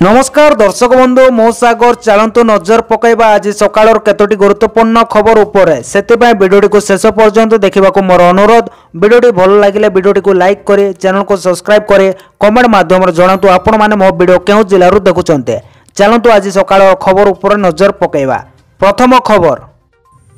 नमस्कार दर्शक बंधु मो सागर चलतु नजर पकईबा आज सकाळ केतोटी गुरुत्वपूर्ण खबर उपरे सेतिपाई वीडियोटी को शेष पर्यंत देखा मोर अनुरोध। वीडियोटी भल लगे वीडियोटी को लाइक करे, चैनल को सब्सक्राइब करे, कमेंट माध्यम जनातु आपण माने मो वीडियो केउ जिल्लारु देखुचंते। चलतु आज सकाळ खबर उपरे नजर पकईबा। प्रथम खबर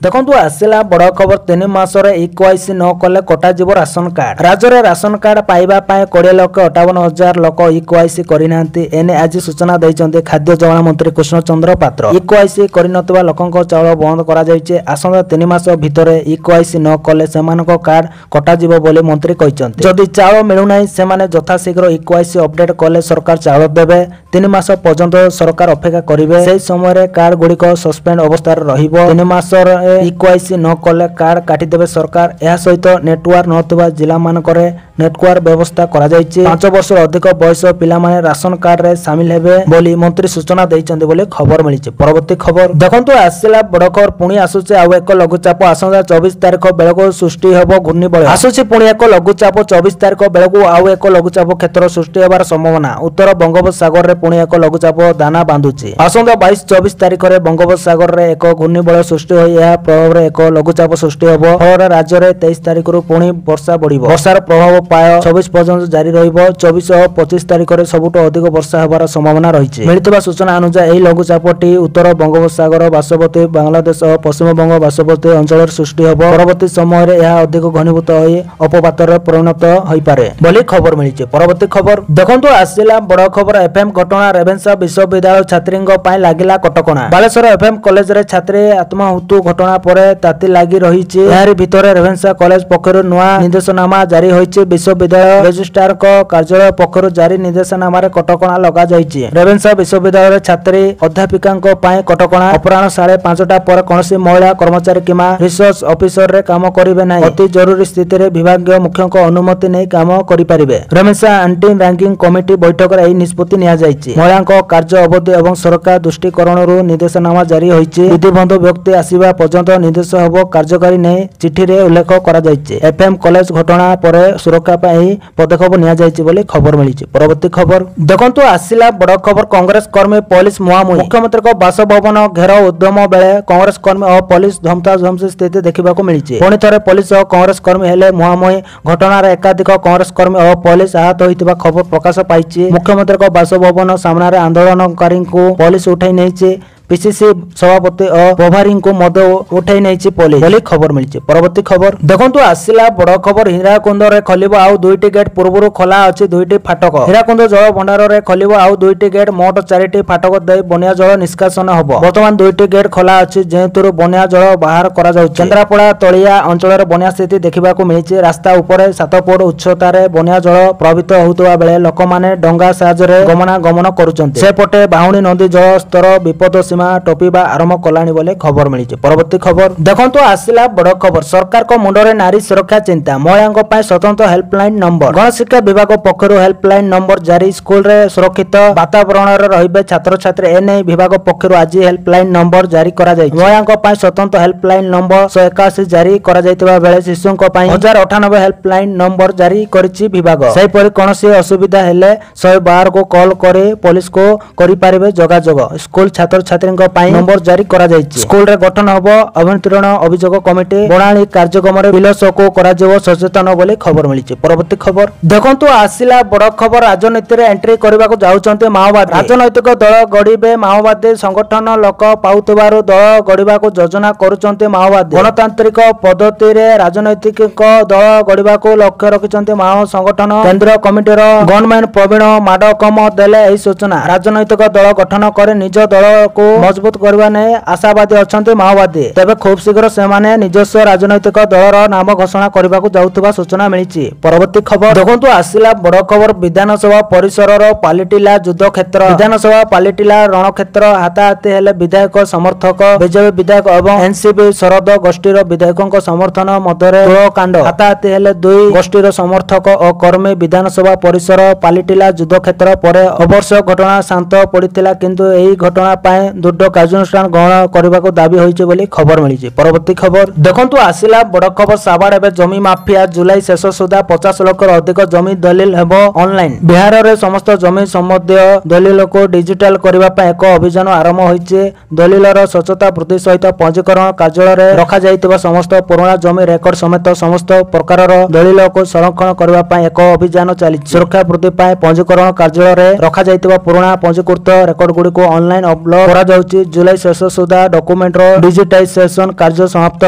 देखु आसला बड़ खबर 3 मासरे इक्वाइसी न कले कटाଯିव राशन कार्ड। राज्य में राशन कार्ड पाइबा 20,58,000 लोक इक्वाइसी करना एने आज सूचना देते खाद्य जोगाण मंत्री कृष्णचंद्र पात्र। इक्वाइसी करनथिबा लोकंक चाउल बंद करा जायछि। आसंता 3 मास भितर इक्वाइसी न कले सेमानक कार्ड कटाଯିव बोली मंत्री कहिसंते। जदि चाउल मिलुनाई सेमाने यथाशीघ्र इक्वाइसी अपडेट कले सरकार चाउल देबे। 3 मास पर्यंत सरकार अपेक्षा करिवे। सेही समय कार्ड गुड़िक सस्पेंड अवस्था रहिबो। 3 मासर इक्वाइसी न कले कार्ड काटिदेवे सरकार। यह सहित नेटवर्क नथिबा जिला मानकरे नेटवर्क व्यवस्था करा जायछि। 5 वर्ष अधिक बयस पिला माने राशन कार्ड रे शामिल हेबे बोली मंत्री सूचना दैछन्ते बोली खबर मिलिछि। परवर्ती खबर देखंतु आसिला बड़ खबर पुणी आसुछि। आउ एक लघुचाप आसंता 24 तारिख बेलको सृष्टि हेबो घूर्णिबलय आसुछि। पुणी एक लघुचाप 24 तारिख बेलको आउ एक लघुचाप क्षेत्र सृष्टि हेबार संभावना। उत्तर बंगोपसागर रे पुणी एक लघुचाप दाना बांधुछि। आसंता 22-24 तारिख रे बंगोपसागर रे एक घूर्णिबलय सृष्टि होई यह प्रभाव रे एक लघुचाप सृष्टि हेबो। फल राज्य रे 23 तारिख रु पुणी वर्षा बढ़िबो। वर्षार प्रभाव प्राय 24 पर्यंत जारी रहिबो। 24 और 25 तारिख रे सबुठ अधिक वर्षा हेबार संभावना रहिछि। मिलितबा सूचना अनुसार एही लघुचापटी उत्तर बंगोपसागर बासवती बांग्लादेश और पश्चिम बंग बासवती अंचल सृष्टि हेबो। परवर्ती समय रे यह अधिक घनीभूत होई अपपात रे परिणत होई पारे बोली खबर मिलिछि। परवर्ती खबर देखंतु आसिला बड़ खबर एफएम घटना रेवेन्सा विश्वविद्यालय छात्रींग पय लागिला कटकणा। बालेश्वर एफएम कॉलेज रे छात्री आत्महत्या घटना परे ताती लागि रहिछि। एहारि भितरे रेवेन्सा कॉलेज पक्षरु नुआ निर्देशनामा जारी होइछि। विश्वविद्यालय रजिस्ट्रार को कार्यालय पक्षरु जारी निर्देशनामा रे कटकणा लगा जाइछि। रेवेन्सा विश्वविद्यालय छात्री अध्यापिकांक पय कटकणा। अपराह्न 5:30 पर कोनोसी महिला कर्मचारी किमा रिसर्च ऑफिसर रे काम करिवे नै। अति जरूरी स्थिति रे विभागीय मुख्यक अनुमति नै काम करि परिबे। रेवेन्सा एंटी रैंकिंग कमिटी बैठक रे एही निष्पत्ति निया जाइछि। महिलांक कार्य अवधि एवं सरकार दृष्टिकोणरु निर्देशनामा जारी होइछि। विधिबद्ध व्यक्ति आसीबा पर्यंत निर्देश हबो कार्यकारी नै चिठी रे उल्लेख करा जाइछि। एफएम कॉलेज घटना परे सुरक्षा पय पदक्षेप निया जाइछि बोली खबर मिलिछि। परवर्ती खबर देखंतु आसिला बड़ खबर कांग्रेस कर्मी पुलिस मुहामुही। मुख्यमंत्री को बासभवन घेराव उद्यम बेले कांग्रेस कर्मी और पुलिस धमताधमसी स्थिति देखा मिली। पुणी थे पुलिस और कांग्रेस कर्मी हेले मुहामुही। घटनार एकाधिक कांग्रेस कर्मी और पुलिस आहत होइतिबा खबर प्रकाश पाइछि। मुख्यमंत्री को बासभवन सामने आंदोलनकारी को पुलिस उठाई नहीं। पीसीसी सभापति और प्रभारी को मद उठाई नहीं पुलिस बोली खबर मिली। परवर्ती खबर देखंतु आसिला बड़ खबर हीराकुंद रे खलिबो आउ 2टी गेट पूर्वरु खोला अछि 2टी फाटक। हीराकुंद जल भंडार रे खलिबो आउ 2टी गेट मोट 4टी फाटक दे बन्या जल निष्कासन हबो। वर्तमान 2टी गेट खोला अछि जेतुरु बन्या जल बाहर करा जाउ। केन्द्रापड़ा तळिया अंचल रे बन्या स्थिति देखिबा को मिलिछि। रास्ता ऊपर 7 फुट उच्चता रे बन्या जल प्रभावित होतबा बेले लोक माने डंगा साहाय्य रे गमनागमन करूचंते। सेपटे बाहुणी नदी जल स्तर विपद सीमा टोपीबा आरंभ कलानी बोले खबर मिली। परवर्ती खबर देखंतु आसिला बड़ खबर सरकार को मुंडरे नारी सुरक्षा चिंता। महिलांक पय स्वतंत्र हेल्पलाइन नंबर। गणशिक्षा विभाग पक्षरु हेल्पलाइन नंबर जारी। स्कूल रे सुरक्षित वातावरण रे रहिबे छात्र छात्री एने विभाग पक्षरु आज हेल्पलाइन नंबर जारी करा जाय। महिलांक पय स्वतंत्र हेल्पलाइन नंबर 181 जारी करा जायतिबा बेले शिशुंक पय 1098 हेल्पलाइन नंबर जारी करिछि विभाग। सेहि परि कोनोसी असुविधा हेले 112 को कॉल करे पुलिस को करि पारिबे जोगाजोग। स्कूल छात्र छात्री नंबर जारी करा जायछि। स्कूल रे गठन हबो अभ्यंतरण अभियोग कमिटी। बणाली कार्यक्रम रे विलस को करा जेव सचेतन बोली खबर मिलिछि। परवर्ती खबर देखंतु आसिला बड़ खबर राजनीति रे एंट्री करबा को जाउचंते माओवादी। राजनैतिक दल गड़िबे माओवादी संगठन लोक पाउतबारु दल गड़िबा को योजना करूचंते माओवादी। गणतांत्रिक पद्धति रे राजनैतिक दल गड़िबा को लक्ष्य रखिचंते माओ संगठन। केंद्र कमिटी रो गवर्नमेंट प्रवीण माडकम देले एही सूचना। राजनैतिक दल गठन करे निज दल को मजबूत करबा नै आशावादी अछंते माओवादी। तबे खूब शीघ्र सेमाने निजस्व राजनैतिक दलर नाम घोषणा करबा को जाउतबा सूचना मिलिछि। परवर्ती खबर देखंतु आसिला बड़ खबर विधानसभा परिसरर पालिटिला युद्ध क्षेत्र। विधानसभा पालिटिला रणक्षेत्र। हाताहाती हेले विधायक समर्थक बीजेपी विधायक एवं एनसीपी शरद गोष्ठीर विधायकों समर्थन मध्य गोलकांड। हाताहाती हेले दुई गोष्ठीर समर्थक और कर्मी। विधानसभा परिसर पालिटिला युद्ध क्षेत्र पर अवर्ष घटना शांत पड़िथिला किंतु एही घटना पाए ଦୃଢ କାର୍ଯ୍ୟାନୁଷ୍ଠାନ ଗ୍ରହଣ କରିବାକୁ ଦାବି ହୋଇଛି ବୋଲି ଖବର ମିଳିଛି। ପରବର୍ତ୍ତୀ ଖବର ଦେଖନ୍ତୁ ଆସିଲା ବଡ଼ ଖବର। ସାବାଡ଼ ଏବେ ଜମି ମାଫିଆ ଜୁଲାଇ ଶେଷ ସୁଦ୍ଧା 50 ଲକ୍ଷରୁ ଅଧିକ ଜମି ଦଲିଲ ହେବ ଅନଲାଇନ। ବିହାରରେ ସମସ୍ତ ଜମି ସମ୍ବନ୍ଧୀୟ ଦଲିଲକୁ ଡିଜିଟାଲ କରିବା ପାଇଁ ଏକ ଅଭିଯାନ ଆରମ୍ଭ ହୋଇଛି। ଦଲିଲର ସ୍ୱଚ୍ଛତା ବୃଦ୍ଧି ସହିତ ପଞ୍ଜୀକରଣ କାର୍ଯ୍ୟାଳୟରେ ରଖାଯାଇଥିବା ସମସ୍ତ ପୁରୁଣା ଜମି ରେକର୍ଡ ସମେତ ସମସ୍ତ ପ୍ରକାରର ଦଲିଲକୁ ସଂରକ୍ଷଣ କରିବା ପାଇଁ ଏକ ଅଭିଯାନ ଚାଲିଛି। ସୁରକ୍ଷା ବୃଦ୍ଧି ପାଇଁ ପଞ୍ଜୀକରଣ କାର୍ଯ୍ୟାଳୟରେ ରଖାଯାଇଥିବା ପୁରୁଣା ପଞ୍ଜୀକୃତ ରେକର୍ଡଗୁଡ଼ିକୁ ଅନଲାଇନ ଅପଲୋଡ କରାଯାଉଛି। ଜୁଲାଇ ଶେଷ ସୁଦ୍ଧା ଡକୁମେଣ୍ଟର ଡିଜିଟାଇଜେସନ କାର୍ଯ୍ୟ ସମାପ୍ତ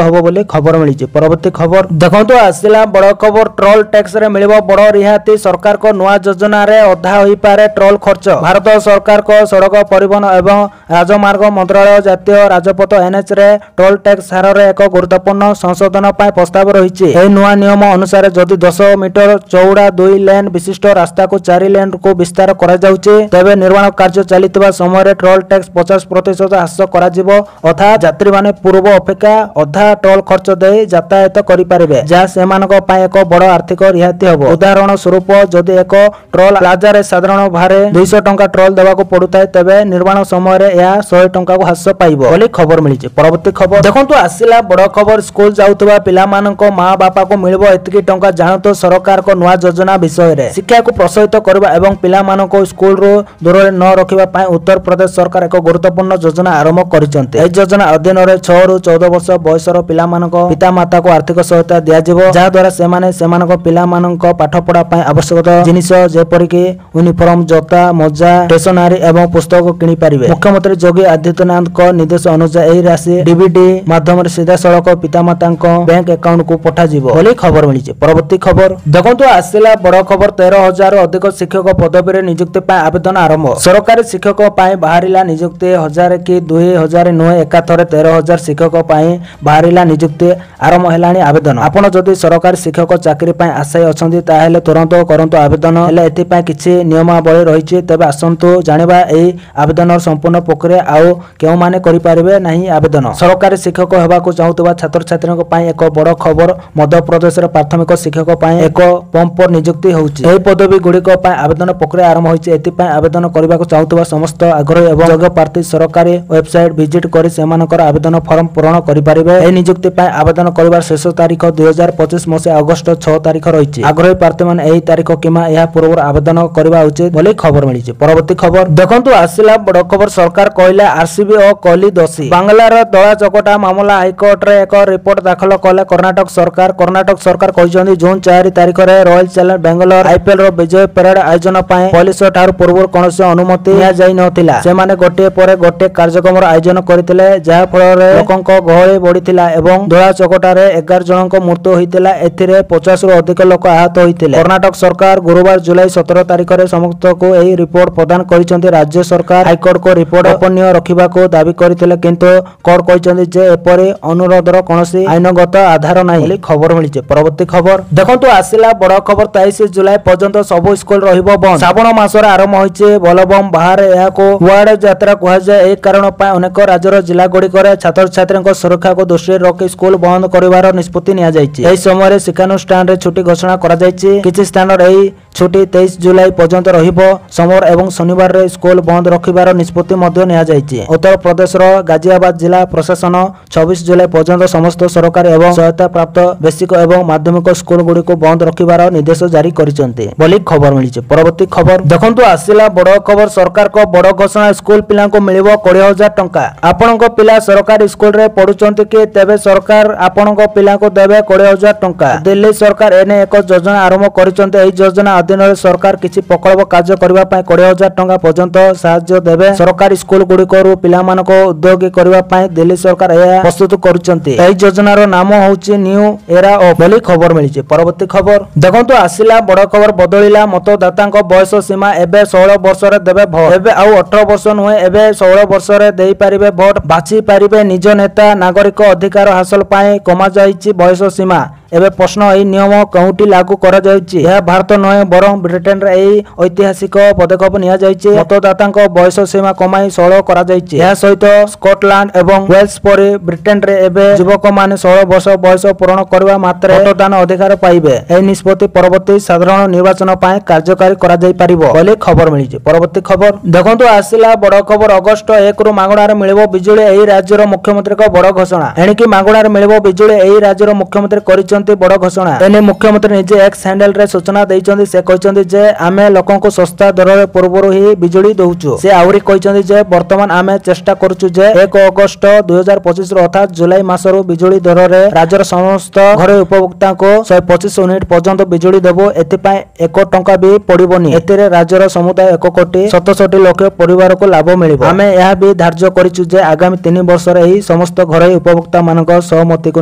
ହେବ ବୋଲି ଖବର ମିଳିଛି। ପରବର୍ତ୍ତୀ ଖବର ଦେଖନ୍ତୁ ଆସିଲା ବଡ଼ ଖବର। ଟୋଲ ଟ୍ୟାକ୍ସରେ ମିଳିବ ବଡ଼ ରିହାତି। ସରକାରଙ୍କ ନୂଆ ଯୋଜନାରେ ଅଧା ହୋଇପାରେ ଟୋଲ ଖର୍ଚ୍ଚ। ଭାରତ ସରକାରଙ୍କ ସଡ଼କ ପରିବହନ ଏବଂ ରାଜମାର୍ଗ ମନ୍ତ୍ରଣାଳୟ ଜାତୀୟ ରାଜପଥ NH ରେ ଟୋଲ ଟ୍ୟାକ୍ସ ହାରରେ ଏକ ଗୁରୁତ୍ୱପୂର୍ଣ୍ଣ ସଂଶୋଧନ ପାଇଁ ପ୍ରସ୍ତାବ ରହିଛି। ଏହି ନୂଆ ନିୟମ ଅନୁସାରେ ଯଦି 10 ମିଟର ଚଉଡ଼ା 2 ଲେନ୍ ବିଶିଷ୍ଟ ରାସ୍ତାକୁ 4 ଲେନ୍କୁ ବିସ୍ତାର କରାଯାଉଛି, ତେବେ ନିର୍ମାଣ କାର୍ଯ୍ୟ ଚାଲିଥିବା ସମୟରେ ଟୋଲ ଟ୍ୟାକ୍ସ 50% ହ୍ରାସ କରାଯିବ। ଅର୍ଥାତ୍ ଯାତ୍ରୀମାନେ ପୂର୍ବ ଅପେକ୍ଷା ଅଧା ଟୋଲ ଖର୍ଚ୍ଚ ଦେଇ ଯାତାୟାତ କରିପାରିବେ, ଯାହା ସେମାନଙ୍କ ପାଇଁ ଏକ ବଡ଼ ଆର୍ଥିକ ରିହାତି ହେବ। ଉଦାହରଣ ସ୍ୱରୂପ ଯଦି ଏକ ଟୋଲ ପ୍ଲାଜାରେ ସାଧାରଣ ଭାବେ 200 ଟଙ୍କା ଟୋଲ ଦେବାକୁ ପଡୁଥାଏ, ତେବେ ନିର୍ମାଣ ସମୟରେ ଏହା 100 ଟଙ୍କାକୁ ହ୍ରାସ ପାଇବ ବୋଲି ଖବର ମିଳିଛି। ପରବର୍ତ୍ତୀ ଖବର ଦେଖନ୍ତୁ ଆସିଲା ବଡ଼ ଖବର। ସ୍କୁଲ ଯାଉଥିବା ପିଲାମାନଙ୍କ ମା ବାପାକୁ ମିଳିବ ଏତିକି ଟଙ୍କା। ଜାଣନ୍ତୁ ସରକାରଙ୍କ ନୂଆ ଯୋଜନା ବିଷୟରେ। ଶିକ୍ଷାକୁ ପ୍ରୋତ୍ସାହିତ କରିବା ଏବଂ ପିଲାମାନଙ୍କୁ ସ୍କୁଲରୁ ଦୂରରେ ନ ରଖିବା ପାଇଁ ଉତ୍ତରପ୍ରଦେଶ ସରକାର ଏକ ଗୁରୁତ୍ୱପୂର୍ଣ୍ଣ ଯୋଜନା ଆରମ୍ଭ କରିଛନ୍ତି। ଏହି ଯୋଜନା ଅଧୀନରେ 6 ରୁ 14 ବର୍ଷ ବୟସର ପିଲାମାନଙ୍କ ପିତାମାତାକୁ ଆର୍ଥିକ ସହାୟତା ଦିଆଯିବ, ଯାହାଦ୍ୱାରା ସେମାନେ ସେମାନଙ୍କ ପିଲାମାନଙ୍କ ପାଠପଢ଼ା ପାଇଁ ଆବଶ୍ୟକ ଜିନିଷ ଯେପରିକି ୟୁନିଫର୍ମ, ଜୋତା, ମୋଜା, ଷ୍ଟେସନାରୀ ଏବଂ ପୁସ୍ତକ କିଣିପାରିବେ। ମୁଖ୍ୟମନ୍ତ୍ରୀ ଯୋଗୀ ଆଦିତ୍ୟନାଥଙ୍କ ନିର୍ଦ୍ଦେଶ ଅନୁଯାୟୀ ଏହି ରାଶି DBT ମାଧ୍ୟମରେ ସିଧାସଳଖ ପିତାମାତାଙ୍କ ବ୍ୟାଙ୍କ ଆକାଉଣ୍ଟକୁ ପଠାଯିବ ବୋଲି ଖବର ମିଳିଛି। ପରବର୍ତ୍ତୀ ଖବର ଦେଖନ୍ତୁ ଆସିଲା ବଡ଼ ଖବର। 13,000ରୁ ଅଧିକ ଶିକ୍ଷକ ପଦବୀରେ ନିଯୁକ୍ତି ପାଇଁ ଆବେଦନ ଆରମ୍ଭ। ସରକାରୀ ଶିକ୍ଷକ ପାଇଁ ବାହାରିଲା ନିଯୁକ୍ତି। 1000 କି 2000 ନୁହେଁ, ଏକାଥରେ 13,000 ଶିକ୍ଷକ ପାଇଁ ବାହାରିଲା ନିଯୁକ୍ତି। ଆରମ୍ଭ ହେଲାଣି ଆବେଦନ। ଆପଣ ଯଦି ସରକାରୀ ଶିକ୍ଷକ ଚାକିରି ପାଇଁ ଆଶାୟୀ ଅଛନ୍ତି, ତାହେଲେ ତୁରନ୍ତ କରନ୍ତୁ ଆବେଦନ। ହେଲେ ଏଥିପାଇଁ କିଛି ନିୟମାବଳୀ ରହିଛି। ତେବେ ଆସନ୍ତୁ ଜାଣିବା ଏହି ଆବେଦନର ସମ୍ପୂର୍ଣ୍ଣ ପ୍ରକ୍ରିୟା ଆଉ କେଉଁମାନେ କରିପାରିବେ ନାହିଁ ଆବେଦନ। ସରକାରୀ ଶିକ୍ଷକ ହେବାକୁ ଚାହୁଁଥିବା ଛାତ୍ରଛାତ୍ରୀଙ୍କ ପାଇଁ ଏକ ବଡ଼ ଖବର। ମଧ୍ୟପ୍ରଦେଶରେ ପ୍ରାଥମିକ ଶିକ୍ଷକ ପାଇଁ ଏକ ପମ୍ପ ନିଯୁକ୍ତି ହେଉଛି। ଏହି ପଦବୀ ଗୁଡ଼ିକ ପାଇଁ ଆବେଦନ ପ୍ରକ୍ରିୟା ଆରମ୍ଭ ହୋଇଛି। ଏଥିପାଇଁ ଆବେଦନ କରିବାକୁ ଚାହୁଁଥିବା ସମସ୍ତ ଆଗ୍ରହୀ ଏବଂ ଯୋଗ୍ୟ ପ୍ରାର୍ଥୀ ସରକାରୀ ୱେବସାଇଟ୍ ଭିଜିଟ୍ କରି ସେମାନଙ୍କର ଆବେଦନ ଫର୍ମ ପୂରଣ କରିପାରିବେ। ଏହି ନିଯୁକ୍ତି ପାଇଁ ଆବେଦନ କରିବାର ଶେଷ ତାରିଖ 2025 ମସିହା ଅଗଷ୍ଟ 6 ତାରିଖ ରହିଛି। ଆଗ୍ରହୀ ପ୍ରାର୍ଥୀମାନେ ଏହି ତାରିଖ କିମ୍ବା ଏହା ପୂର୍ବରୁ ଆବେଦନ କରିବା ଉଚିତ ବୋଲି ଖବର ମିଳିଛି। ପରବର୍ତ୍ତୀ ଖବର ଦେଖନ୍ତୁ ଆସିଲା ବଡ଼ ଖବର। ସରକାର କହିଲେ RCB ଓ କୋହଲି ଦୋଷୀ। ବାଂଲାର ଦଳା ଚକଟା ମାମଲା ହାଇକୋର୍ଟରେ ଏକ ରିପୋର୍ଟ ଦାଖଲ କଲେ କର୍ଣ୍ଣାଟକ ସରକାର। କର୍ଣ୍ଣାଟକ ସରକାର କହିଛନ୍ତି ଜୁନ୍ 4 ତାରିଖରେ ରୟାଲ ଚ୍ୟାଲେଞ୍ଜ ବେଙ୍ଗାଲୋର IPL ର ବିଜୟ ପରେଡ୍ ଆୟୋଜନ ପାଇଁ ପୋଲିସ ଠାରୁ ପୂର୍ବରୁ କୌଣସି ଅନୁମତି ନିଆଯାଇ ନଥିଲା। ସେମାନେ ଗୋଟିଏ ପରେ ଗୋଟିଏ କାର୍ଯ୍ୟକ୍ରମର ଆୟୋଜନ କରିଥିଲେ, ଯାହା ଫଳରେ ଲୋକଙ୍କ ଗହଳି ବଢିଥିଲା ଏବଂ ଦଳା ଚକଟାରେ 11 ଜଣଙ୍କ ମୃତ୍ୟୁ ହୋଇଥିଲା। ଏଥିରେ 50ରୁ ଅଧିକ ଲୋକ ଆହତ ହୋଇଥିଲେ। କର୍ଣ୍ଣାଟକ ସରକାର ଗୁରୁବାର ଜୁଲାଇ 17 ତାରିଖରେ ସମସ୍ତଙ୍କୁ ଏହି ରିପୋର୍ଟ ପ୍ରଦାନ କରିଛନ୍ତି। ରାଜ୍ୟ ସରକାର ହାଇକୋର୍ଟକୁ ରିପୋର୍ଟ ଗୋପନୀୟ ରଖିବାକୁ ଦାବି କରିଥିଲେ, କିନ୍ତୁ କୋର୍ଟ କହିଛନ୍ତି ଯେ ଏପରି ଅନୁରୋଧର କୌଣସି ଆଇନଗତ ଆଧାର ନାହିଁ ବୋଲି ଖବର ମିଳିଛି। ପରବର୍ତ୍ତୀ ଖବର ଦେଖନ୍ତୁ ଆସିଲା ବଡ଼ ଖବର। 23 ଜୁଲାଇ ପର୍ଯ୍ୟନ୍ତ ସବୁ ସ୍କୁଲ ରହିବ ବନ୍ଦ। ଶ୍ରାବଣ ମାସରେ ଆରମ୍ଭ ହୋଇଛି ବୋଲବମ ବାହାରେ। ଏହାକୁ ୱାର୍ଡ ଯାତ୍ରା କୁହାଯାଏ। ଏହି କାରଣ ପାଇଁ ଅନେକ ରାଜ୍ୟର ଜିଲ୍ଲାଗୁଡ଼ିକରେ ଛାତ୍ରଛାତ୍ରୀଙ୍କ ସୁରକ୍ଷାକୁ ଦୃଷ୍ଟିରେ ରଖି ସ୍କୁଲ ବନ୍ଦ କରିବାର ନିଷ୍ପତ୍ତି ନିଆଯାଇଛି। ଏହି ସମୟରେ ଶିକ୍ଷାନୁଷ୍ଠାନରେ ଛୁଟି ଘୋଷଣା କରାଯାଇଛି। କିଛି ସ୍ଥାନରେ ଏହି ଛୁଟି 23 ଜୁଲାଇ ପର୍ଯ୍ୟନ୍ତ ରହିବ। ସୋମବାର ଏବଂ ଶନିବାରରେ ସ୍କୁଲ ବନ୍ଦ ରଖିବାର ନିଷ୍ପତ୍ତି ମଧ୍ୟ ନିଆଯାଇଛି। ଉତ୍ତରପ୍ରଦେଶର ଗାଜିଆବାଦ ଜିଲ୍ଲା ପ୍ରଶାସନ 24 ଜୁଲାଇ ପର୍ଯ୍ୟନ୍ତ ସମସ୍ତ ସରକାରୀ ଏବଂ ସହାୟତା ପ୍ରାପ୍ତ ବେସିକ ଏବଂ ମାଧ୍ୟମିକ ସ୍କୁଲଗୁଡ଼ିକୁ ବନ୍ଦ ରଖିବାର ନିର୍ଦ୍ଦେଶ ଜାରି କରିଛନ୍ତି ବୋଲି ଖବର ମିଳିଛି। ପରବର୍ତ୍ତୀ ଖବର ଦେଖନ୍ତୁ ଆସିଲା ବଡ଼ ଖବର। ସରକାରଙ୍କ ବଡ଼ ଘୋଷଣା। ସ୍କୁଲ ପିଲାଙ୍କୁ ମିଳିବ 20,000 ଟଙ୍କା। ଆପଣଙ୍କ ପିଲା ସରକାରୀ ସ୍କୁଲରେ ପଢୁଛନ୍ତି କି? ତେବେ ସରକାର ଆପଣଙ୍କ ପିଲାଙ୍କୁ ଦେବେ 20,000 ଟଙ୍କା। ଦିଲ୍ଲୀ ସରକାର ଏନେଇ ଏକ ଯୋଜନା ଆରମ୍ଭ କରିଛନ୍ତି। ଏହି ଯୋଜନା ଅଧୀନରେ ସରକାର କିଛି ପ୍ରକଳ୍ପ କାର୍ଯ୍ୟ କରିବା ପାଇଁ 20,000 ଟଙ୍କା ପର୍ଯ୍ୟନ୍ତ ସାହାଯ୍ୟ ଦେବେ। ସରକାରୀ ସ୍କୁଲ ଗୁଡ଼ିକରୁ ପିଲାମାନଙ୍କୁ ଉଦ୍ୟୋଗୀ କରିବା ପାଇଁ ଦିଲ୍ଲୀ ସରକାର ଏହା ପ୍ରସ୍ତୁତ କରୁଛନ୍ତି। ଏହି ଯୋଜନାର ନାମ ହେଉଛି ନ୍ୟୁ ଏରା ଅଫ୍ ବୋଲି ଖବର ମିଳିଛି। ପରବର୍ତ୍ତୀ ଖବର ଦେଖନ୍ତୁ ଆସିଲା ବଡ଼ ଖବର। ବଦଳିଲା ମତଦାତାଙ୍କ ବୟସ ସୀମା। ଏବେ 16 ବର୍ଷରେ ଦେବେ ଭୋଟ। ଏବେ ଆଉ 18 ବର୍ଷ ନୁହେଁ, ଏବେ 16 ବର୍ଷରେ ଦେଇପାରିବେ ଭୋଟ। ବାଛି ପାରିବେ ନିଜ ନେତା। ନାଗରିକ ଅଧିକାର ହାସଲ ପାଇଁ କମାଯାଇଛି ବୟସ ସୀମା। ଏବେ ପ୍ରଶ୍ନ, ଏହି ନିୟମ କେଉଁଠି ଲାଗୁ କରାଯାଉଛି? ଏହା ଭାରତ ନୁହେଁ बरं ब्रिटेन रे एई ऐतिहासिक पदक्षेप निया जायछि। मतदातांक बयस सीमा कमाई 16 करा जायछि। या सहित स्कॉटलैंड एवं वेल्स परि ब्रिटेन रे एबे युवक माने 16 वर्ष बयस पूर्ण करबा मात्रे मतदान अधिकार पाइबे। एई निष्पत्ति परवर्ती साधारण निर्वाचन पाए कार्यकारी करा जाय परिबो बोली खबर मिलिछि। परवर्ती खबर देखंतु आसिला बड़ खबर अगस्त 1 रु मागणार मिलिबो बिजुली। एई राज्यर मुख्यमंत्री को बड़ घोषणा। एणिकि मागणार मिलिबो बिजुली एई राज्यर मुख्यमंत्री करिसंती बड़ घोषणा। एने मुख्यमंत्री निजे एक्स हैंडल रे सूचना दैचंती। से कहिसंती जे आमे लोकन को सस्ता दर रे पूर्वरु ही बिजुली दउछु। से आउरी कहिसंती जे वर्तमान आमे चेष्टा करूछु जे 1 अगस्त 2025 रो अर्थात जुलाई मासरो बिजुली दर रे राज्यर समस्त घरे उपभोक्ता को 125 यूनिट पर्यंत बिजुली देबो। एति पय 1 टंका भी पड़िबोनी। एतिरे राज्यर समुदाय 1 कोटी 67 लाख परिवार को लाभ मिलिबो। आमे यह भी धार्य करिछु जे आगामी 3 वर्ष रे ही समस्त घरे उपभोक्ता मानक सहमति को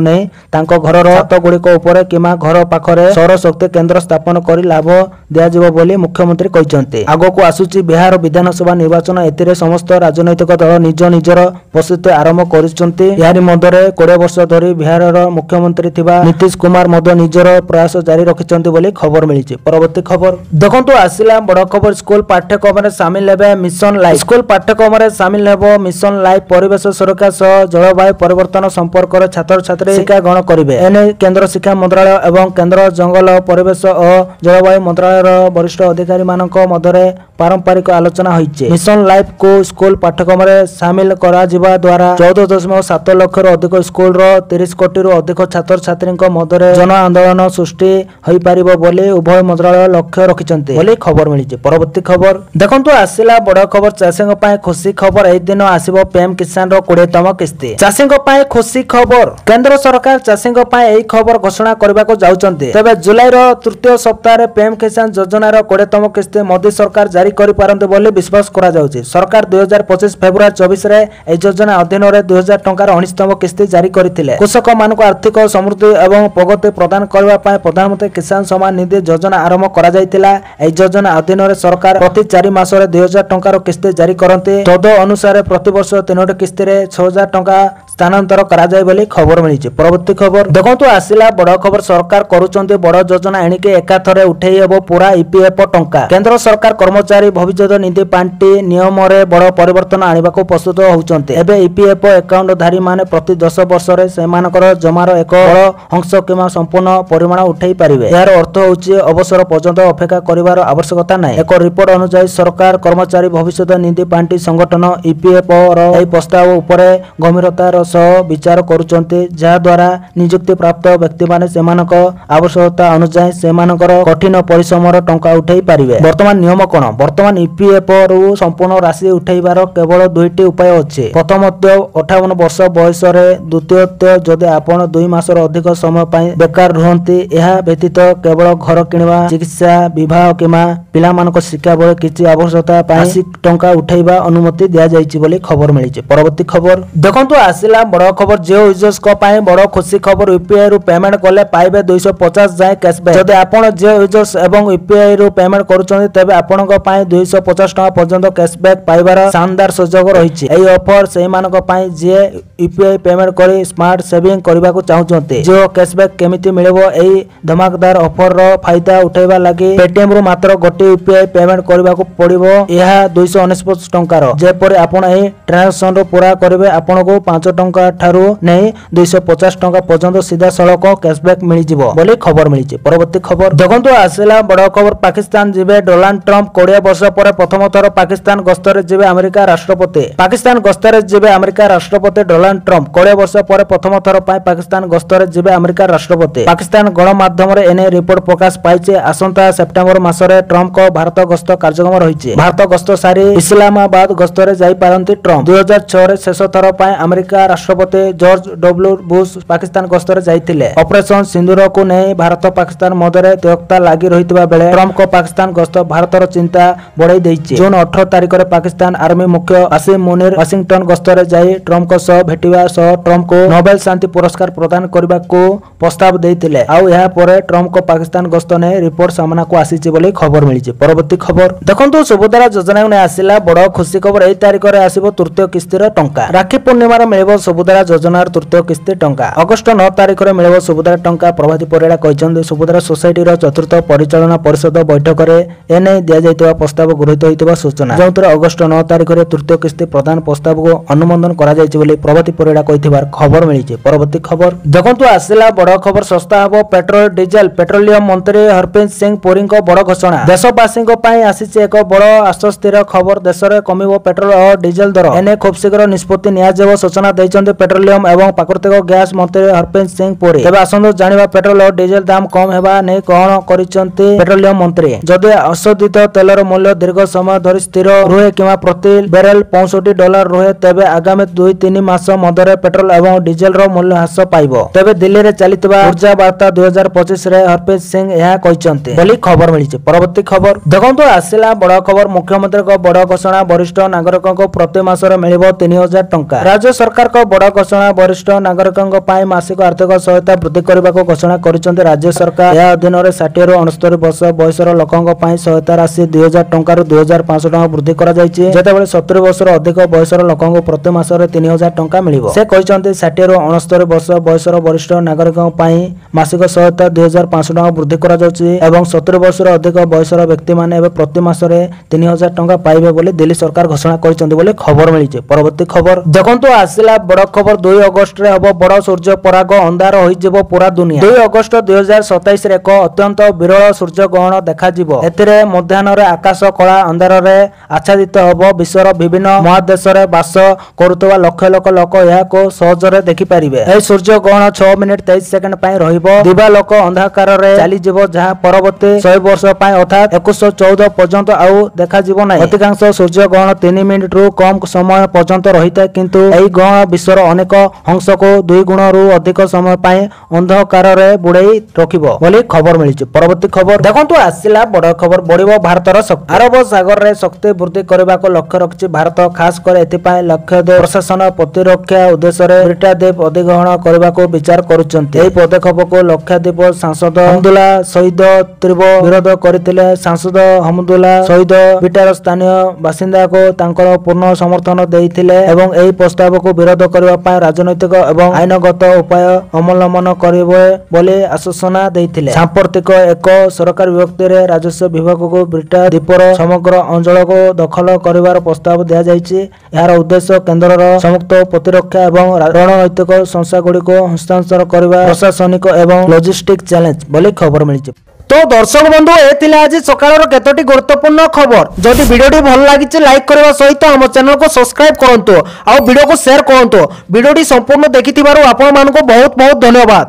नै तांको घरर छत गुडी को ऊपर किमा घर पाखरे सौर शक्ति केंद्र स्थापन करी लाभ दिया जिवो बोली मुख्यमंत्री कहिसंती। आगो को आसुची बिहार विधानसभा निर्वाचन। एतिरे समस्त राजनैतिक दल निज निजर प्रस्तुति आरंभ करिसंती। यारी मदरे 20 वर्ष धरि बिहारर मुख्यमंत्री थिबा नीतीश कुमार मद निजर प्रयास जारी रखिसंती बोली खबर मिलिछि। परवर्ती खबर देखंतु आसिला बड़ खबर स्कूल पाठ्यक्रम रे शामिल हेबे मिशन लाइफ। स्कूल पाठ्यक्रम रे शामिल हेबो मिशन लाइफ। परिवेश सुरक्षा सह जलवायु परिवर्तन संपर्क रे छात्र छात्री शिक्षा ग्रहण करिवे। एने केंद्र शिक्षा मंत्रालय एवं केंद्र जंगल परिवेश और जलवायु मंत्रालय वरिष्ठ अधिकारी मानक मधरे पारंपरिक आलोचना होइछि। मिशन लाइफ को स्कूल पाठ्यक्रम रे शामिल करा जिबा द्वारा 14.7 लाख रो अधिक स्कूल रो 30 कोटी रो अधिक छात्र छात्री मधरे जन आंदोलन सृष्टि होई परिबो बोली उभय मंत्रालय लक्ष्य रखिसंती बोली खबर मिलिछि। परवर्ती खबर देखंतु आसिला बड़ खबर चाषीक पाए खुशी खबर। एई दिन आसीबो पीएम किसान रो 20तम किस्ती। चाषीक पाए खुशी खबर। केंद्र सरकार चाषीक पाए एई खबर घोषणा करबा को जाउचंती। तबे जुलाई रो तृतीय सप्ताह रे पीएम किसान योजना रो 20तम किस्ती मोदी सरकार जारी करि पारंते बोली विश्वास करा जाउछि। सरकार 2025 फेब्रुआरी 24 रे एई योजना अधीन रे 2000 टंकार 19तम किस्ती जारी करिथिले। कृषक मानको आर्थिक समृद्धि एवं प्रगति प्रदान करबा पाए प्रधानमंत्री किसान सम्मान निधि योजना आरंभ करा जायतिला। एई योजना अधीन रे सरकार प्रति 4 मास रे 2000 टंकार किस्ती जारी करंते। तद अनुसार प्रति वर्ष 3टी किस्ती रे 6000 टंका स्थानांतर करा जाय बोली खबर मिलिछि। परवर्ती खबर देखंतु आसिला बड़ खबर। सरकार करूचंती बड़ योजना। एणिके एकाथरे उठेई हेबो पूरा ईपीएफओ टंका। केंद्र सरकार कर्मचारी भविष्य निधि पांठी नियम रे बड़ परिवर्तन आनिबा को प्रस्तुत होउचंती। एबे ईपीएफओ अकाउंट धारी माने प्रति 10 वर्ष रे सेमानकर जमार एक बड़ अंश किमा संपूर्ण परिमाण उठेई पारिबे। यार अर्थ होउची अवसर पर्यंत अपेक्षा करिवार आवश्यकता नै। एक रिपोर्ट अनुसार सरकार कर्मचारी भविष्य निधि पांठी संगठन ईपीएफओ रो एई प्रस्ताव उपरे गंभीरतार सह विचार करूचंती। जा द्वारा नियुक्ति प्राप्त व्यक्ति माने सेमानक आवश्यकता अनुसार सेमानकर कठिन परिश्रमर टंका उठेई पारिबे। वर्तमान नियम कोन? वर्तमान ईपीएफओ रु संपूर्ण राशि उठेइबार केवल 2टी उपाय अछि। प्रथमत 58 वर्ष बयस रे, द्वितीयत जदि आपण 2 मासर अधिक समय पाई बेकार रहंती। एहा व्यतीत केवल घर किणवा, चिकित्सा, विवाह किमा पिला मानक शिक्षा बळे किछि आवश्यकता पाई टंका उठेइबा अनुमति दिया जायछि बोली खबर मिलिछि। परवर्ती खबर देखंतु आसिला बड़ खबर। जियो यूजर्स को पाए बड़ खुशी खबर। यूपीआई रु पेमेंट कले पाइबे 250 जाय कैशबैक। जदि आपण जियो यूजर्स एवं यूपीआई रु पेमेंट करूछन्ती तेबे आपणक पाए 250 टका पर्यंत कैशबैक पाइबार शानदार सुयोग रहिछि। एई ऑफर सेहि मानक पाए जे यूपीआई पेमेंट करी स्मार्ट सेविंग करबा को चाहुचन्ती। जियो कैशबैक केमिति मिलेबो? एई धमाकेदार ऑफर रो फायदा उठेबा लागि पेटीएम रु मात्र गोटे यूपीआई पेमेंट करबा को पड़िबो। एहा 249 टंकार। जेपरि आपण एई ट्रांजैक्शन रो पूरा करबे आपनको 5 टंका ठारू नै 250 टंका पर्यंत सीधा सड़क कैशबैक मिल जिवो बोली खबर मिलिछि। परवर्ती खबर देखंतु आसिला बड़ खबर। पाकिस्तान जिबे डोनाल्ड ट्रम्प 20 वर्ष पर प्रथम थर पाकिस्तान गस्तरे जिबे अमेरिका राष्ट्रपति। पाकिस्तान गस्तरे जिबे अमेरिका राष्ट्रपति डोनाल्ड ट्रम्प 20 वर्ष पर प्रथम थर पाए पाकिस्तान गस्तरे जिबे अमेरिका राष्ट्रपति। पाकिस्तान गणमाध्यम रे एने रिपोर्ट प्रकाश पाइছে। आसंता सेप्टेम्बर मासरे ट्रम्प को भारत गस्त कार्यक्रम रहिছে। भारत गस्त सारी इस्लामाबाद गस्तरे जाई पारंती ट्रम्प। 2006 रे शेष थर पाए अमेरिका राष्ट्रपति जॉर्ज डब्ल्यू बुश पाकिस्तान गस्तरे जाइथिले। ऑपरेशन सिंदूर को नै भारत पाकिस्तान मधरे त्यक्ता लागि रहितबा बेले ट्रम्प को पाकिस्तान गस्त भारतर चिंता बढ़ाई दैछि। जून 18 तारिख रे पाकिस्तान आर्मी मुख्य आसिम मुनीर वाशिंगटन गस्तरे जाई ट्रम्प को सह भेटिबा सह ट्रम्प को नोबेल शांति पुरस्कार प्रदान करबा को प्रस्ताव दैथिले। आउ यहा परे ट्रम्प को पाकिस्तान गस्त नै रिपोर्ट सामना को आसीछि बोली खबर मिलिछि। परवर्ती खबर देखंतु सुभद्रा योजना नै आसिला बड़ खुशी खबर। एई तारिख रे आसीबो तृतीय किस्तीर टंका। राखी पूर्णिमा रे मिलिबो ସୁଭଦ୍ରା ଯୋଜନାର ତୃତୀୟ କିସ୍ତି ଟଙ୍କା। ଅଗଷ୍ଟ 9 ତାରିଖରେ ମିଳିବ ସୁଭଦ୍ରା ଟଙ୍କା। ପ୍ରଭାତୀ ପରିଡ଼ା କହିଛନ୍ତି ସୁଭଦ୍ରା ସୋସାଇଟିର ଚତୁର୍ଥ ପରିଚାଳନା ପରିଷଦ ବୈଠକରେ ଏନେଇ ଦିଆଯାଇଥିବା ପ୍ରସ୍ତାବ ଗୃହୀତ ହୋଇଥିବା ସୂଚନା, ଯେଉଁଥିରେ ଅଗଷ୍ଟ 9 ତାରିଖରେ ତୃତୀୟ କିସ୍ତି ପ୍ରଦାନ ପ୍ରସ୍ତାବକୁ ଅନୁମୋଦନ କରାଯାଇଛି ବୋଲି ପ୍ରଭାତୀ ପରିଡ଼ା କହିଥିବାର ଖବର ମିଳିଛି। ପରବର୍ତ୍ତୀ ଖବର ଦେଖନ୍ତୁ, ଆସିଲା ବଡ଼ ଖବର। ଶସ୍ତା ହେବ ପେଟ୍ରୋଲ ଡିଜେଲ। ପେଟ୍ରୋଲିୟମ ମନ୍ତ୍ରୀ ହରପ୍ରୀତ ସିଂ ପୁରୀଙ୍କ ବଡ଼ ଘୋଷଣା। ଦେଶବାସୀଙ୍କ ପାଇଁ ଆସିଛି ଏକ ବଡ଼ ଆଶ୍ୱସ୍ତିର ଖବର। ଦେଶରେ କମିବ ପେଟ୍ରୋଲ ଓ ଡିଜେଲ ଦର। ଏନେ ଖୁବ୍ ଶୀଘ୍ର ନିଷ୍ପତ୍ତି ନିଆଯିବ ସୂଚନା ଦେଇଛନ୍ତି ପେଟ୍ରୋଲିୟମ ଏବଂ ପ୍ରାକୃତିକ ଗ୍ୟାସ ମନ୍ତ୍ରୀ ହରପ୍ରୀତ ସିଂ ପୁରୀ। ତେବେ ଆସନ୍ତୁ ଜାଣିବା ପେଟ୍ରୋଲ ଓ ଡିଜେଲ ଦାମ କମ୍ ହେବା ନେଇ କଣ କରିଛନ୍ତି ପେଟ୍ରୋଲିୟମ ମନ୍ତ୍ରୀ। ଯଦି ଅଶୋଧିତ ତେଲର ମୂଲ୍ୟ ଦୀର୍ଘ ସମୟ ଧରି ସ୍ଥିର ରୁହେ କିମ୍ବା ପ୍ରତି ବ୍ୟାରେଲ $65 ରୁହେ, ତେବେ ଆଗାମୀ 2-3 ମାସ ମଧ୍ୟରେ ପେଟ୍ରୋଲ ଏବଂ ଡିଜେଲର ମୂଲ୍ୟ ହ୍ରାସ ପାଇବ। ତେବେ ଦିଲ୍ଲୀରେ ଚାଲିଥିବା ଉର୍ଜା ବାର୍ତ୍ତା 2025ରେ ହରପ୍ରୀତ ସିଂ ଏହା କହିଛନ୍ତି ବୋଲି ଖବର ମିଳିଛି। ପରବର୍ତ୍ତୀ ଖବର ଦେଖନ୍ତୁ, ଆସିଲା ବଡ଼ ଖବର। ମୁଖ୍ୟମନ୍ତ୍ରୀଙ୍କ ବଡ଼ ଘୋଷଣା। ବରିଷ୍ଠ ନାଗରିକଙ୍କୁ ପ୍ରତି ମାସରେ ମିଳିବ 3000 ଟଙ୍କା। ରାଜ୍ୟ ସରକାରଙ୍କ ବଡ଼ ଘୋଷଣା। ବରିଷ୍ଠ ନାଗରିକଙ୍କ ପାଇଁ ମାସିକ ଆର୍ଥିକ ସହାୟତା ବୃଦ୍ଧି କରିବାକୁ ଘୋଷଣା କରିଛନ୍ତି ରାଜ୍ୟ ସରକାର। ଏହା ଅଧୀନରେ 60ରୁ 69 ବର୍ଷ ବୟସର ଲୋକଙ୍କ ପାଇଁ ସହାୟତା ରାଶି 2000 ଟଙ୍କାରୁ 2500 ଟଙ୍କା ବୃଦ୍ଧି କରାଯାଇଛି, ଯେତେବେଳେ 70 ବର୍ଷରୁ ଅଧିକ ବୟସର ଲୋକଙ୍କୁ ପ୍ରତି ମାସରେ 3000 ଟଙ୍କା ମିଳିବ। ସେ କହିଛନ୍ତି 60ରୁ 69 ବର୍ଷ ବୟସର ବରିଷ୍ଠ ନାଗରିକଙ୍କ ପାଇଁ ମାସିକ ସହାୟତା 2500 ଟଙ୍କା ବୃଦ୍ଧି କରାଯାଉଛି ଏବଂ 70 ବର୍ଷରୁ ଅଧିକ ବୟସର ବ୍ୟକ୍ତିମାନେ ଏବେ ପ୍ରତି ମାସରେ 3000 ଟଙ୍କା ପାଇବେ ବୋଲି ଦିଲ୍ଲୀ ସରକାର ଘୋଷଣା କରିଛନ୍ତି ବୋଲି ଖବର ମିଳିଛି। ପରବର୍ତ୍ତୀ ଖବର ଦେଖନ୍ତୁ, ଆସିଲା ବଡ଼ ଖବର। 2 ଅଗଷ୍ଟରେ ହେବ ବଡ଼ ସୂର୍ଯ୍ୟ ପରାଗ। ଅନ୍ଧାର ହୋଇଯିବ ପୁରା ଦୁନିଆ। 2 ଅଗଷ୍ଟ 2027ରେ ଏକ ଅତ୍ୟନ୍ତ ବିରଳ ସୂର୍ଯ୍ୟ ଗ୍ରହଣ ଦେଖାଯିବ। ଏଥିରେ ମଧ୍ୟାହ୍ନରେ ଆକାଶ କଳା ଅନ୍ଧାରରେ ଆଚ୍ଛାଦିତ ହେବ। ବିଶ୍ୱର ବିଭିନ୍ନ ମହାଦେଶରେ ବାସ କରୁଥିବା ଲକ୍ଷ ଲକ୍ଷ ଲୋକ ଏହାକୁ ସହଜରେ ଦେଖିପାରିବେ। ଏହି ସୂର୍ଯ୍ୟ ଗ୍ରହଣ 6 ମିନିଟ୍ 23 ସେକେଣ୍ଡ ପାଇଁ ରହିବ। ଦିବାଲୋକ ଅନ୍ଧକାରରେ ଚାଲିଯିବ, ଯାହା ପରବର୍ତ୍ତୀ 100 ବର୍ଷ ପାଇଁ ଅର୍ଥାତ୍ 2114 ପର୍ଯ୍ୟନ୍ତ ଆଉ ଦେଖାଯିବ ନାହିଁ। ଅଧିକାଂଶ ସୂର୍ଯ୍ୟ ଗ୍ରହଣ 3 ମିନିଟ୍ରୁ କମ୍ ସମୟ ପର୍ଯ୍ୟନ୍ତ ରହିଥାଏ, କିନ୍ତୁ ଏହି ଗ୍ରହଣ ବିଶ୍ୱର ଅନେକ ଅଂଶକୁ 2 ଗୁଣରୁ ଅଧିକ ସମୟ ପାଇଁ ଅନ୍ଧକାରରେ ବୁଡ଼େଇ ରଖିବ ବୋଲି ଖବର ମିଳିଛି। ପରବର୍ତ୍ତୀ ଖବର ଦେଖନ୍ତୁ, ଆସିଲା ବଡ଼ ଖବର। ବଢିବ ଭାରତର ଶକ୍ତି। ଆରବ ସାଗରରେ ଶକ୍ତି ବୃଦ୍ଧି କରିବାକୁ ଲକ୍ଷ୍ୟ ରଖିଛି ଭାରତ। ଖାସ୍ କରି ଏଥିପାଇଁ ଲକ୍ଷଦ୍ୱୀପ ପ୍ରଶାସନ ପ୍ରତିରକ୍ଷା ଉଦ୍ଦେଶ୍ୟରେ ବ୍ରିଟାଦ୍ୱୀପ ଅଧିଗ୍ରହଣ କରିବାକୁ ବିଚାର କରୁଛନ୍ତି। ଏହି ପଦକ୍ଷେପକୁ ଲକ୍ଷଦ୍ୱୀପ ସାଂସଦ ହମଦୁଲ୍ଲା ସଇଦ ତୀବ୍ର ବିରୋଧ କରିଥିଲେ। ସାଂସଦ ହମଦୁଲ୍ଲା ସଇଦ ବ୍ରିଟାର ସ୍ଥାନୀୟ ବାସିନ୍ଦାକୁ ତାଙ୍କର ପୂର୍ଣ୍ଣ ସମର୍ଥନ ଦେଇଥିଲେ ଏବଂ ଏହି ପ୍ରସ୍ତାବକୁ ବିରୋଧ କରିବା ପାଇଁ ରାଜନୈତିକ ଏବଂ ଆଇନଗତ ଉପାୟ ଅବଲମ୍ବନ କରିବେ ବୋଲି ଆଶ୍ୱାସନା ଦେଇଥିଲେ। ସାମ୍ପ୍ରତିକ ଏକ ସରକାରୀ ବିଜ୍ଞପ୍ତିରେ ରାଜସ୍ୱ ବିଭାଗକୁ ବ୍ରିଟା ଦ୍ୱୀପର ସମଗ୍ର ଅଞ୍ଚଳକୁ ଦଖଲ କରିବାର ପ୍ରସ୍ତାବ ଦିଆଯାଇଛି। ଏହାର ଉଦ୍ଦେଶ୍ୟ କେନ୍ଦ୍ରର ସଂଯୁକ୍ତ ପ୍ରତିରକ୍ଷା ଏବଂ ରଣନୈତିକ ସଂସ୍ଥାଗୁଡ଼ିକୁ ହସ୍ତାନ୍ତର କରିବା, ପ୍ରଶାସନିକ ଏବଂ ଲଜିଷ୍ଟିକ୍ ଚ୍ୟାଲେଞ୍ଜ ବୋଲି ଖବର ମିଳିଛି। तो दर्शक बंधु ए आज सकाळ केतोटी गुरुत्वपूर्ण खबर। जदि वीडियो भल लगी लाइक करने सहित आम चैनल को सब्सक्राइब करंतु आ वीडियो को शेयर करंतु। वीडियो संपूर्ण देखि बहुत बहुत धन्यवाद।